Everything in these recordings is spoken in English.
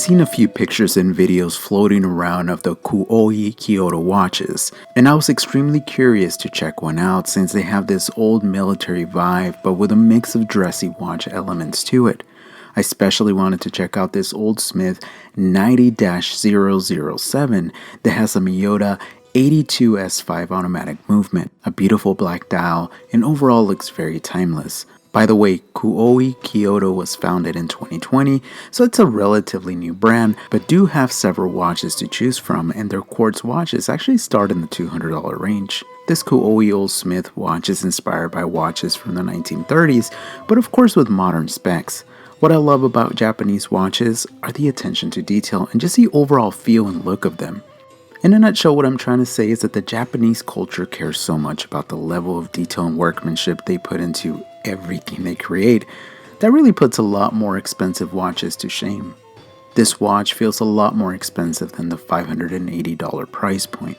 seen a few pictures and videos floating around of the KUOE Kyoto watches, and I was extremely curious to check one out since they have this old military vibe but with a mix of dressy watch elements to it. I especially wanted to check out this Old Smith 90-007 that has a Miyota 82S5 automatic movement, a beautiful black dial, and overall looks very timeless. By the way, KUOE Kyoto was founded in 2020, so it's a relatively new brand, but do have several watches to choose from, and their quartz watches actually start in the $200 range. This KUOE Old Smith watch is inspired by watches from the 1930s, but of course with modern specs. What I love about Japanese watches are the attention to detail and just the overall feel and look of them. In a nutshell, what I'm trying to say is that the Japanese culture cares so much about the level of detail and workmanship they put into everything they create that really puts a lot more expensive watches to shame. This watch feels a lot more expensive than the $580 price point.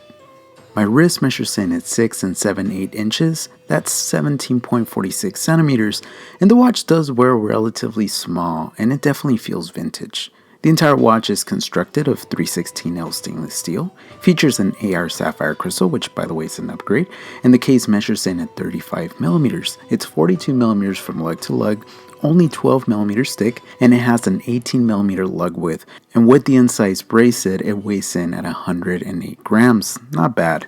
My wrist measures in at 6 7/8 inches, that's 17.46 centimeters, and the watch does wear relatively small and it definitely feels vintage. The entire watch is constructed of 316L stainless steel, features an AR sapphire crystal, which by the way is an upgrade, and the case measures in at 35mm. It's 42mm from lug to lug, only 12mm thick, and it has an 18mm lug width, and with the incised bracelet, it weighs in at 108 grams. Not bad.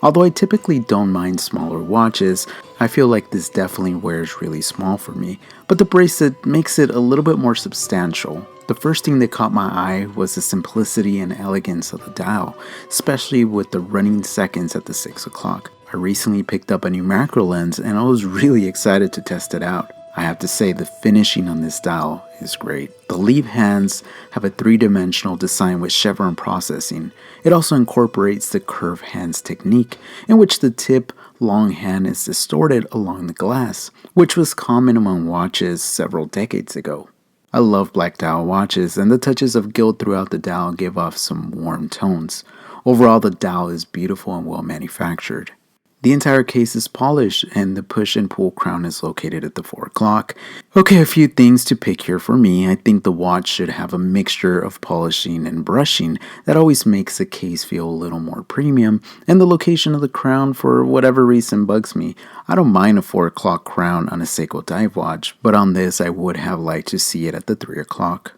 Although I typically don't mind smaller watches, I feel like this definitely wears really small for me, but the bracelet makes it a little bit more substantial. The first thing that caught my eye was the simplicity and elegance of the dial, especially with the running seconds at the 6 o'clock. I recently picked up a new macro lens and I was really excited to test it out. I have to say the finishing on this dial is great. The leaf hands have a three-dimensional design with chevron processing. It also incorporates the curved hands technique, in which the tip long hand is distorted along the glass, which was common among watches several decades ago. I love black dial watches, and the touches of gilt throughout the dial give off some warm tones. Overall, the dial is beautiful and well manufactured. The entire case is polished, and the push and pull crown is located at the 4 o'clock. Okay, a few things to pick here for me. I think the watch should have a mixture of polishing and brushing. That always makes the case feel a little more premium, and the location of the crown for whatever reason bugs me. I don't mind a 4 o'clock crown on a Seiko dive watch, but on this I would have liked to see it at the 3 o'clock.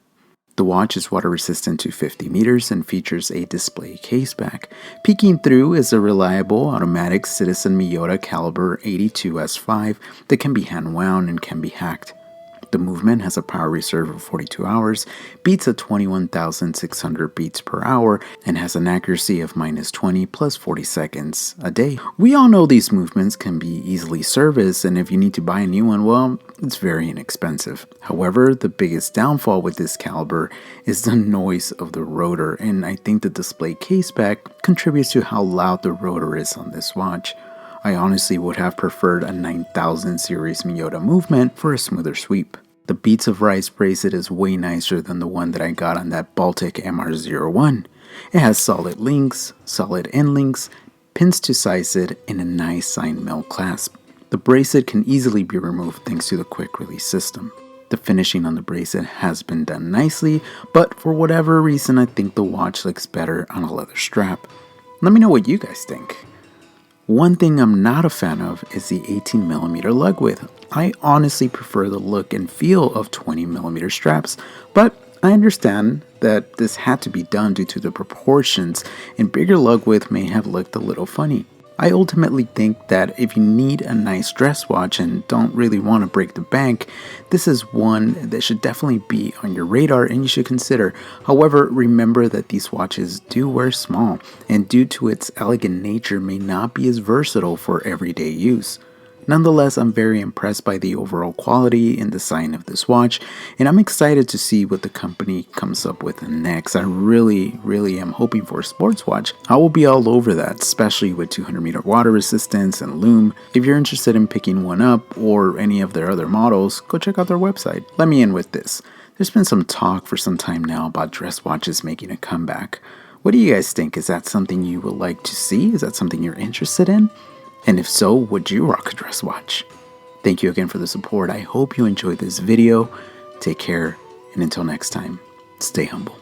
The watch is water resistant to 50 meters and features a display case back. Peeking through is a reliable automatic Citizen Miyota caliber 82S5 that can be hand wound and can be hacked. The movement has a power reserve of 42 hours, beats at 21,600 beats per hour, and has an accuracy of -20 plus 40 seconds a day. We all know these movements can be easily serviced, and if you need to buy a new one, well, it's very inexpensive. However, the biggest downfall with this caliber is the noise of the rotor, and I think the display case back contributes to how loud the rotor is on this watch. I honestly would have preferred a 9000 series Miyota movement for a smoother sweep. The Beats of Rice bracelet is way nicer than the one that I got on that Baltic MR01. It has solid links, solid end links, pins to size it, and a nice signed melt clasp. The bracelet can easily be removed thanks to the quick release system. The finishing on the bracelet has been done nicely, but for whatever reason I think the watch looks better on a leather strap. Let me know what you guys think. One thing I'm not a fan of is the 18mm lug width. I honestly prefer the look and feel of 20mm straps, but I understand that this had to be done due to the proportions, and bigger lug width may have looked a little funny. I ultimately think that if you need a nice dress watch and don't really want to break the bank, this is one that should definitely be on your radar and you should consider. However, remember that these watches do wear small, and due to its elegant nature may not be as versatile for everyday use. Nonetheless, I'm very impressed by the overall quality and design of this watch, and I'm excited to see what the company comes up with next. I really am hoping for a sports watch. I will be all over that, especially with 200-meter water resistance and lume. If you're interested in picking one up or any of their other models, go check out their website. Let me in with this. There's been some talk for some time now about dress watches making a comeback. What do you guys think? Is that something you would like to see? Is that something you're interested in? And if so, would you rock a dress watch? Thank you again for the support. I hope you enjoyed this video. Take care, and until next time, stay humble.